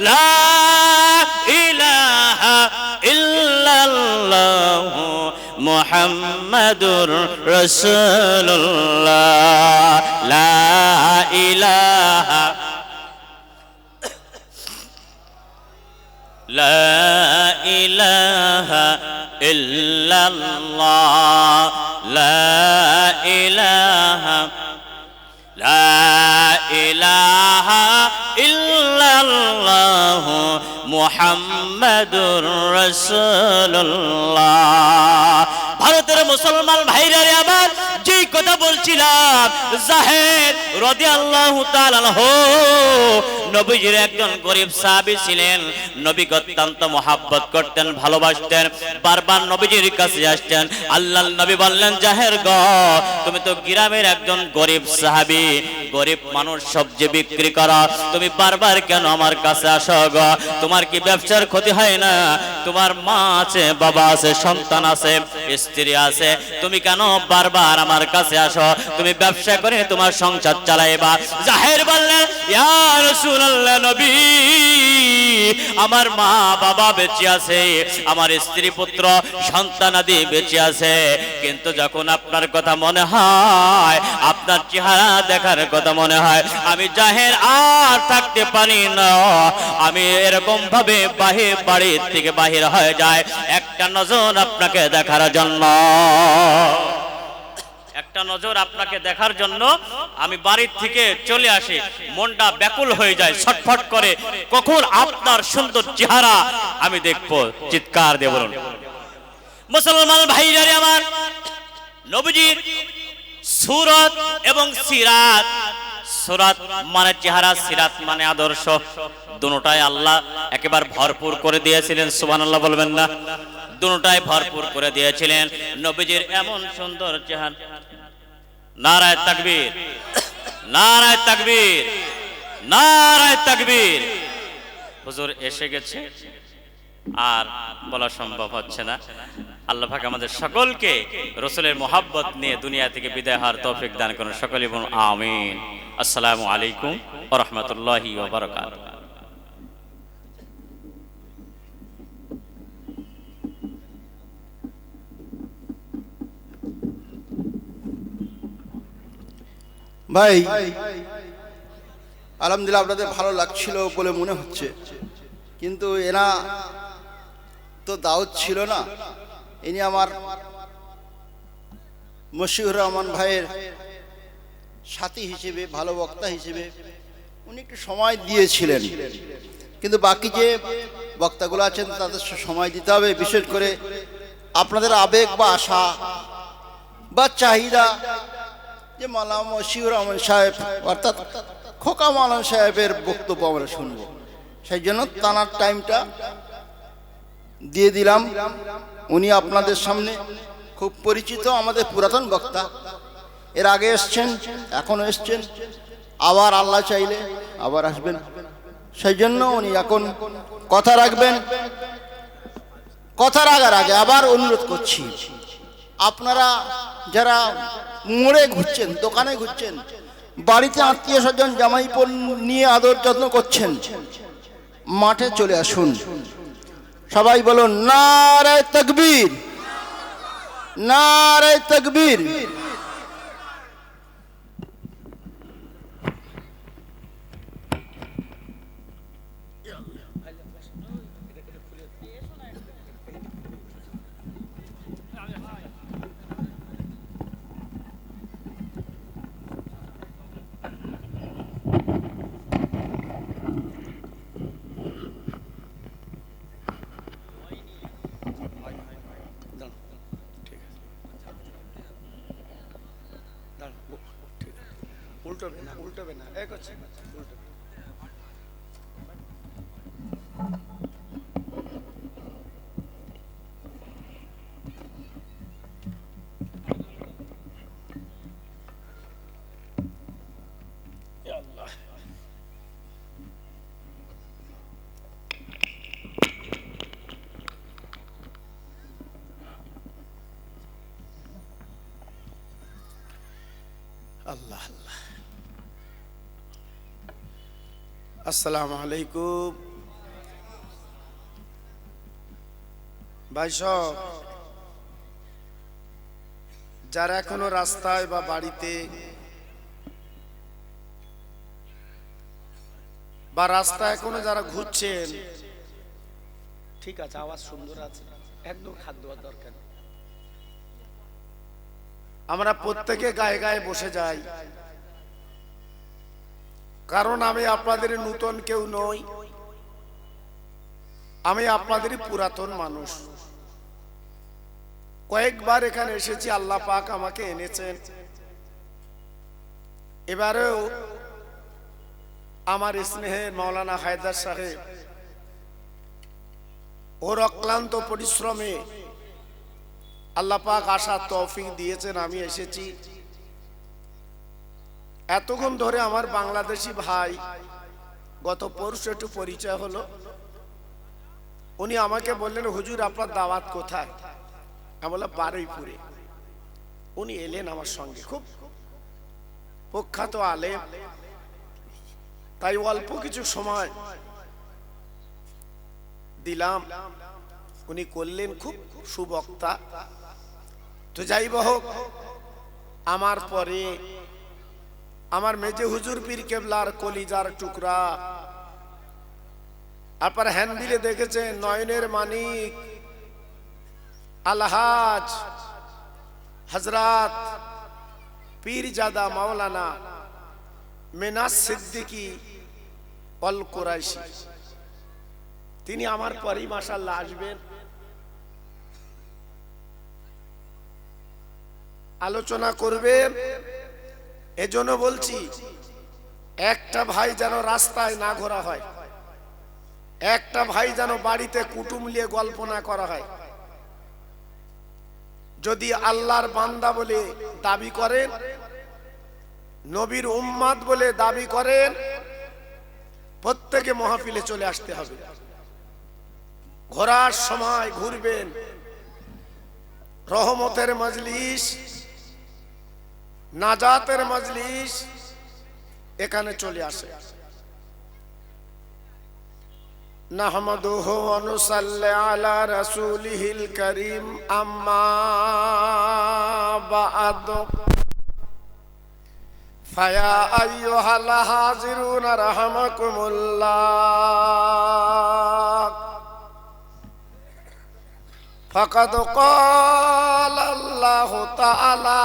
লা ইলাহা ইল্লাল্লাহ মুহাম্মাদুর রাসূলুল্লাহ লা ইলাহা লা ইলাহা ইল্লাল্লাহ লা ইলাহা লা ইলাহা ইল্লাল্লাহ মুহাম্মাদুর রাসূলুল্লাহ। ভারতের মুসলমান ভাইরা রে আমার, যে কথা বলছিলাম, জাহেদ রাদিয়াল্লাহু তাআলা আনহু নবীজির একজন গরীব সাহাবী ছিলেন। নবীকে অত্যন্ত মহব্বত করতেন, ভালোবাসতেন, বারবার নবীজির কাছে আসতেন। আল্লাহর নবী বললেন, জাহের গো, তুমি তো গ্রামের একজন গরীব সাহাবী, গরীব মানুষ, সবজি বিক্রি করো, তুমি বারবার কেন আমার কাছে আসো গো? তোমার কি ব্যবসার ক্ষতি হয় না? তোমার মা আছে, বাবা আছে, সন্তান আছে, স্ত্রী আছে, তুমি কেন বারবার আমার কাছে আসো? তুমি ব্যবসা করে তোমার সংসার চালাইবা। জাহের বললেন, ইয়া রাসূলুল্লাহ, নবী, আমার মা বাবা বেঁচে আছে, আমার স্ত্রী পুত্র সন্তানাদি বেঁচে আছে, কিন্তু যখন আপনার কথা মনে হয়, আপনার চেহারা দেখার কথা মনে হয়, আমি জাহের আর থাকতে পারি না। আমি এরকম ভাবে বাড়ির থেকে বাহির হয়ে যায় একটা নজর আপনাকে দেখার জন্য, একটা নজর আপনাকে দেখার জন্য আমি বাড়ির থেকে চলে আসি। মনটা ব্যাকুল হয়ে যায়, ছটফট করে, কখন আপনার সুন্দর চেহারা আমি দেখবো। চিৎকার দিয়ে বলুন। মুসলমান ভাইরা রে আমার, নবীজির সুরত এবং সিরাত, সুরাত মানে চেহারা, সিরাত মানে আদর্শ, দুটোটাই আল্লাহ একেবারে ভরপুর করে দিয়েছিলেন। সুবহানাল্লাহ বলবেন না? দুটোটাই ভরপুর করে দিয়েছিলেন। নবীজির এমন সুন্দর চেহারা। নারায়ে তাকবীর, নারায়ে তাকবীর, নারায়ে তাকবীর। হুজুর এসে গেছে, আর বলা সম্ভব হচ্ছে না। আল্লাহ পাক আমাদের সকলকে রাসূলের মহব্বত নিয়ে দুনিয়া থেকে বিদায় হওয়ার তৌফিক দান করুন। সকলে বলুন আমিন। আসসালামু আলাইকুম ওয়া রাহমাতুল্লাহি ওয়া বারাকাতুহু। ভাই আলহামদুলিল্লাহ, আপনাদের ভালো লাগছিল বলে মনে হচ্ছে, কিন্তু এরা তো দাওয়াত ছিল না। ইনি আমার মশিউর রহমান ভাইয়ের সাথী হিসেবে, ভালো বক্তা হিসেবে উনি একটু সময় দিয়েছিলেন, কিন্তু বাকি যে বক্তাগুলো আছেন তাদের সময় দিতে হবে। বিশেষ করে আপনাদের আবেগ বা আশা বা চাহিদা যে মাওলানা মশিউর রহমান সাহেব অর্থাৎ খোকা মাওলানা সাহেবের বক্তব্য আমরা শুনবো, সেই জন্য তানার টাইমটা দিয়ে দিলাম। উনি আপনাদের সামনে খুব পরিচিত, আমাদের পুরাতন বক্তা, এর আগে এসছেন, এখনো এসছেন, আবার আল্লাহ চাইলে আবার আসবেন। সেই জন্য উনি এখন কথা রাখবেন। কথা রাখার আগে আবার অনুরোধ করছি, আপনারা যারা মোড়ে ঘুরছেন, দোকানে ঘুরছেন, বাড়িতে আত্মীয় স্বজন জামাইপন নিয়ে আদর যত্ন করছেন, মাঠে চলে আসুন। সবাই বলুন নারায়ে তাকবীর, নারায়ে তাকবীর। উল্টাবে না, এক আছে উল্টাবে। আল্লাহ আল্লাহ। আসসালামু আলাইকুম ভাই সব যারা এখনো রাস্তায় বা বাড়িতে বা রাস্তায় এখনো যারা ঘুরছেন, ঠিক আছে, আওয়াজ সুন্দর আছে, একদম খাদ্য দরকার নেই। আমরা প্রত্যেকে গায়ে গায়ে বসে যাই, কারণ আমি আপনাদের নতুন কেউ নই, আমি আপনাদেরই পুরাতন মানুষ। কয়েকবার এখানে এসেছি, আল্লাহ পাক আমাকে এনেছেন। এবারেও আমার স্নেহের মাওলানা হায়দার সাহেব ওর অক্লান্ত পরিশ্রমে আল্লাহ পাক আসার তৌফিক দিয়েছেন, আমি এসেছি। এতক্ষণ ধরে আমার বাংলাদেশি ভাই, গত পরশু একটু পরিচয় হলো, উনি আমাকে বললেন, হুজুর আপনার দাওয়াত কোথায়? আমি বললাম বারুইপুরে। উনি এলেন আমার সঙ্গে, খুব প্রখ্যাত আলেম, তাই অল্প কিছু সময় দিলাম। উনি করলেন খুব সুবক্তা। তো যাই হোক, আমার পরে আমার মেজে হুজুর পীর কেবলার কলিজার টুকরা, আপনার হ্যান্ডিলে দেখেছেন নয়নের মানিক আলহাজ হযরত পীরজাদা মাওলানা মিনাস সিদ্দিকী অল কুরাইশি, তিনি আমার পরেই মাশাআল্লাহ আসবেন, আলোচনা করবেন। এজন্য বলছি, একটা ভাই যেন রাস্তায় না ঘোরা হয়, একটা ভাই যেন বাড়িতে কুটুম নিয়ে গল্প না করা হয়। যদি আল্লাহর বান্দা বলে দাবি করেন, নবীর উম্মাত বলে দাবি করেন, প্রত্যেকে মাহফিলে চলে আসতে হবে। ঘোরার সময় ঘুরবেন, রহমতের মজলিস, নাজাতের মজলিস, এখানে চলে আসে। নাহমাদুহু ওয়া নুসাল্লি আলা রাসূলিহিল কারীম, আম্মা বা'দ। ফায়া আইয়ুহাল হাজিরুনা রাহমাকুমুল্লাহ। ফাকাদ ক্বালা আল্লাহু তাআলা